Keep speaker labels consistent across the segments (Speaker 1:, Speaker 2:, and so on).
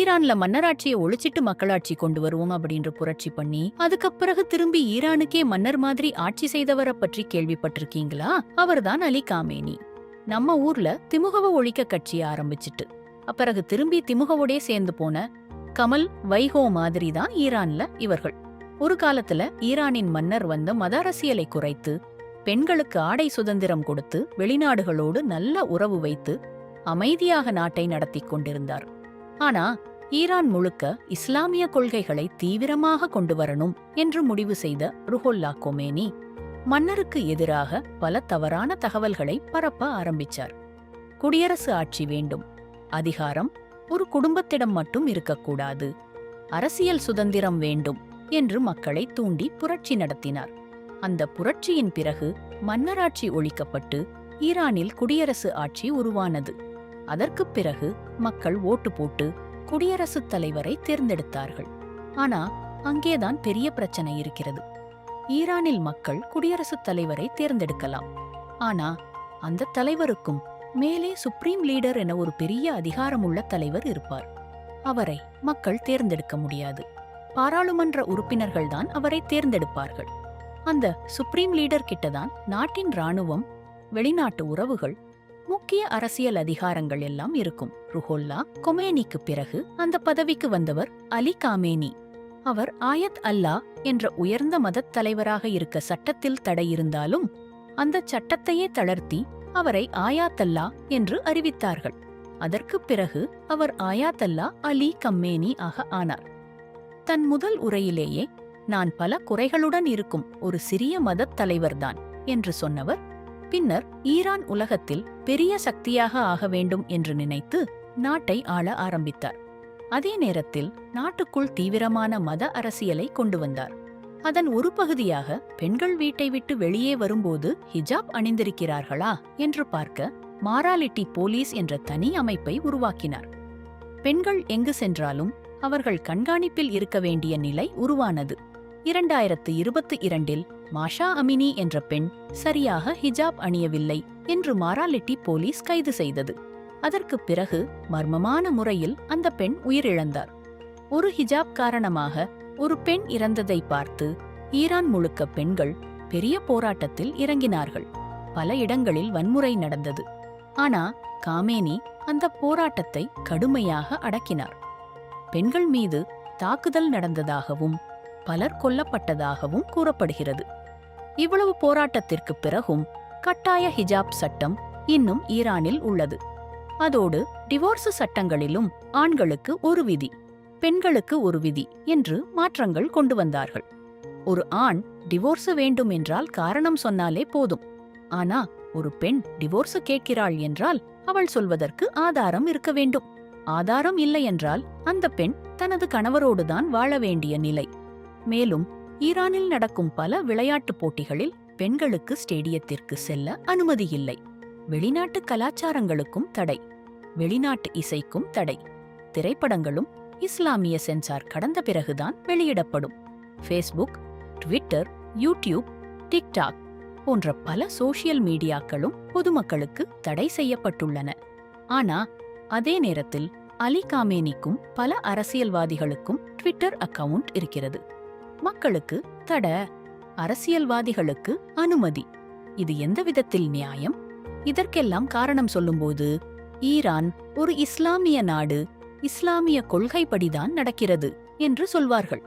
Speaker 1: ஈரான்ல மன்னராட்சியை ஒழிச்சிட்டு மக்களாட்சி கொண்டு வருவோம் அப்படின்ற புரட்சி பண்ணி அதுக்கு பிறகு திரும்பி ஈரானுக்கே மன்னர் மாதிரி ஆட்சி செய்தவரை பற்றி கேள்விப்பட்டிருக்கீங்களா? அவர்தான் அலி காமேனி. நம்ம ஊர்ல திமுகவை ஒழிக்க கட்சியை ஆரம்பிச்சிட்டு அப்பிறகு திரும்பி திமுகவோடே சேர்ந்து போன கமல் வைகோ மாதிரி தான் ஈரான்ல இவர்கள். ஒரு காலத்துல ஈரானின் மன்னர் வந்த மத அரசியலை குறைத்து பெண்களுக்கு ஆடை சுதந்திரம் கொடுத்து வெளிநாடுகளோடு நல்ல உறவு வைத்து அமைதியாக நாட்டை நடத்தி கொண்டிருந்தார். ஆனா ஈரான் முழுக்க இஸ்லாமிய கொள்கைகளை தீவிரமாக கொண்டு வரணும் என்று முடிவு செய்த ருஹொல்லா கொமேனி மன்னருக்கு எதிராக பல தவறான தகவல்களை பரப்ப ஆரம்பிச்சார். குடியரசு ஆட்சி வேண்டும், அதிகாரம் ஒரு குடும்பத்திடம் மட்டும் இருக்கக்கூடாது, அரசியல் சுதந்திரம் வேண்டும் என்று மக்களை தூண்டி புரட்சி நடத்தினார். அந்த புரட்சியின் பிறகு மன்னராட்சி ஒழிக்கப்பட்டு ஈரானில் குடியரசு ஆட்சி உருவானது. அதற்குப் பிறகு மக்கள் ஓட்டு போட்டு குடியரசுத் தலைவரை தேர்ந்தெடுத்தார்கள். ஆனா அங்கேதான் பெரிய பிரச்சனை இருக்கிறது. ஈரானில் மக்கள் குடியரசுத் தலைவரை தேர்ந்தெடுக்கலாம். ஆனா அந்த தலைவருக்கும் மேலே சுப்ரீம் லீடர் என ஒரு பெரிய அதிகாரமுள்ள தலைவர் இருப்பார். அவரை மக்கள் தேர்ந்தெடுக்க முடியாது. பாராளுமன்ற உறுப்பினர்கள்தான் அவரை தேர்ந்தெடுப்பார்கள். அந்த சுப்ரீம் லீடர் கிட்டதான் நாட்டின் இராணுவம், வெளிநாட்டு உறவுகள், முக்கிய அரசியல் அதிகாரங்கள் எல்லாம் இருக்கும். ருஹொல்லா கொமேனிக்கு பிறகு அந்த பதவிக்கு வந்தவர் அலி காமேனி. அவர் ஆயத் அல்லாஹ் என்ற உயர்ந்த மதத் தலைவராக இருக்க சட்டத்தில் தடை இருந்தாலும் அந்த சட்டத்தையே தளர்த்தி அவரை ஆயாத்தல்லா என்று அறிவித்தார்கள். அதற்குப் பிறகு அவர் ஆயாத்தல்லா அலி கம்மேனி ஆக ஆனார். தன் முதல் உரையிலேயே நான் பல குறைகளுடன் இருக்கும் ஒரு சிறிய மதத் தலைவர்தான் என்று சொன்னவர் பின்னர் ஈரான் உலகத்தில் பெரிய சக்தியாக ஆக வேண்டும் என்று நினைத்து நாட்டை ஆள ஆரம்பித்தார். அதே நேரத்தில் நாட்டுக்குள் தீவிரமான மத அரசியலை கொண்டு வந்தார். அதன் ஒரு பகுதியாக பெண்கள் வீட்டை விட்டு வெளியே வரும்போது ஹிஜாப் அணிந்திருக்கிறார்களா என்று பார்க்க மாராலிட்டி போலீஸ் என்ற தனி அமைப்பை உருவாக்கினார். பெண்கள் எங்கு சென்றாலும் அவர்கள் கண்காணிப்பில் இருக்க வேண்டிய நிலை உருவானது. 2022 மாஷா அமினி என்ற பெண் சரியாக ஹிஜாப் அணியவில்லை என்று மாராலிட்டி போலீஸ் கைது செய்தது. அதற்குப் பிறகு மர்மமான முறையில் அந்த பெண் உயிரிழந்தார். ஒரு ஹிஜாப் காரணமாக ஒரு பெண் இறந்ததை பார்த்து ஈரான் முழுக்க பெண்கள் பெரிய போராட்டத்தில் இறங்கினார்கள். பல இடங்களில் வன்முறை நடந்தது. ஆனா காமேனி அந்த போராட்டத்தை கடுமையாக அடக்கினார். பெண்கள் மீது தாக்குதல் நடந்ததாகவும் பலர் கொல்லப்பட்டதாகவும் கூறப்படுகிறது. இவ்வளவு போராட்டத்திற்கு பிறகும் கட்டாய ஹிஜாப் சட்டம் இன்னும் ஈரானில் உள்ளது. அதோடு டிவோர்ஸ் சட்டங்களிலும் ஆண்களுக்கு ஒரு விதி, பெண்களுக்கு ஒரு விதி என்று மாற்றங்கள் கொண்டு வந்தார்கள். ஒரு ஆண் டிவோர்ஸ் வேண்டும் என்றால் காரணம் சொன்னாலே போதும். ஆனா ஒரு பெண் டிவோர்ஸ் கேட்கிறாள் என்றால் அவள் சொல்வதற்கு ஆதாரம் இருக்க வேண்டும். ஆதாரம் இல்லை என்றால் அந்த பெண் தனது கணவரோடுதான் வாழ வேண்டிய நிலை. மேலும் ஈரானில் நடக்கும் பல விளையாட்டுப் போட்டிகளில் பெண்களுக்கு ஸ்டேடியத்திற்கு செல்ல அனுமதி இல்லை. வெளிநாட்டு கலாச்சாரங்களுக்கும் தடை, வெளிநாட்டு இசைக்கும் தடை. திரைப்படங்களும் இஸ்லாமிய சென்சார் கடந்த பிறகுதான் வெளியிடப்படும். ஃபேஸ்புக், ட்விட்டர், யூடியூப், டிக்டாக் போன்ற பல சோஷியல் மீடியாக்களும் பொதுமக்களுக்கு தடை செய்யப்பட்டுள்ளன. ஆனா அதே நேரத்தில் அலி காமேனிக்கும் பல அரசியல்வாதிகளுக்கும் ட்விட்டர் அக்கவுண்ட் இருக்கிறது. மக்களுக்கு தடை, அரசியல்வாதிகளுக்கு அனுமதி. இது எந்த விதத்தில் நியாயம்? இதற்கெல்லாம் காரணம் சொல்லும்போது ஈரான் ஒரு இஸ்லாமிய நாடு, இஸ்லாமிய கொள்கைப்படிதான் நடக்கிறது என்று சொல்வார்கள்.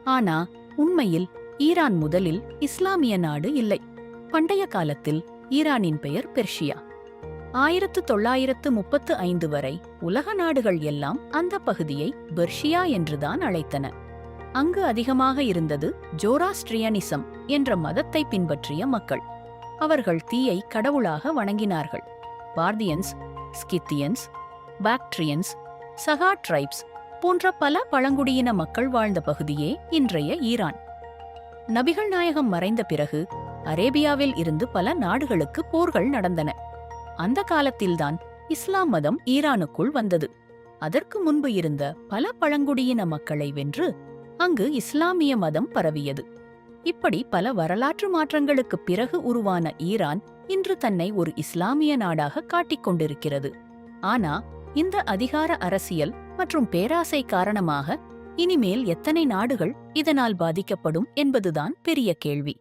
Speaker 1: ஆனா உண்மையில் ஈரான் முதலில் இஸ்லாமிய நாடு இல்லை. பண்டைய காலத்தில் ஈரானின் பெயர் பெர்ஷியா. 1935 வரை உலக நாடுகள் எல்லாம் அந்த பகுதியை பெர்ஷியா என்றுதான் அழைத்தன. அங்கு அதிகமாக இருந்தது ஜோராஸ்ட்ரியனிசம் என்ற மதத்தை பின்பற்றிய மக்கள். அவர்கள் தீயை கடவுளாக வணங்கினார்கள். பார்தியன்ஸ், ஸ்கித்தியன்ஸ், பாக்ட்ரியன்ஸ், சகா ட்ரைப்ஸ் போன்ற பல பழங்குடியின மக்கள் வாழ்ந்த பகுதியே இன்றைய ஈரான். நபிகள் நாயகம் மறைந்த பிறகு அரேபியாவில் இருந்து பல நாடுகளுக்கு போர்கள் நடந்தன. அந்த காலத்தில்தான் இஸ்லாம் மதம் ஈரானுக்குள் வந்தது. அதற்கு முன்பு இருந்த பல பழங்குடியின மக்களை வென்று அங்கு இஸ்லாமிய மதம் பரவியது. இப்படி பல வரலாற்று மாற்றங்களுக்குப் பிறகு உருவான ஈரான் இன்று தன்னை ஒரு இஸ்லாமிய நாடாக காட்டிக் கொண்டிருக்கிறது. ஆனா இந்த அதிகார அரசியல் மற்றும் பேராசை காரணமாக இனிமேல் எத்தனை நாடுகள் இதனால் பாதிக்கப்படும் என்பதுதான் பெரிய கேள்வி.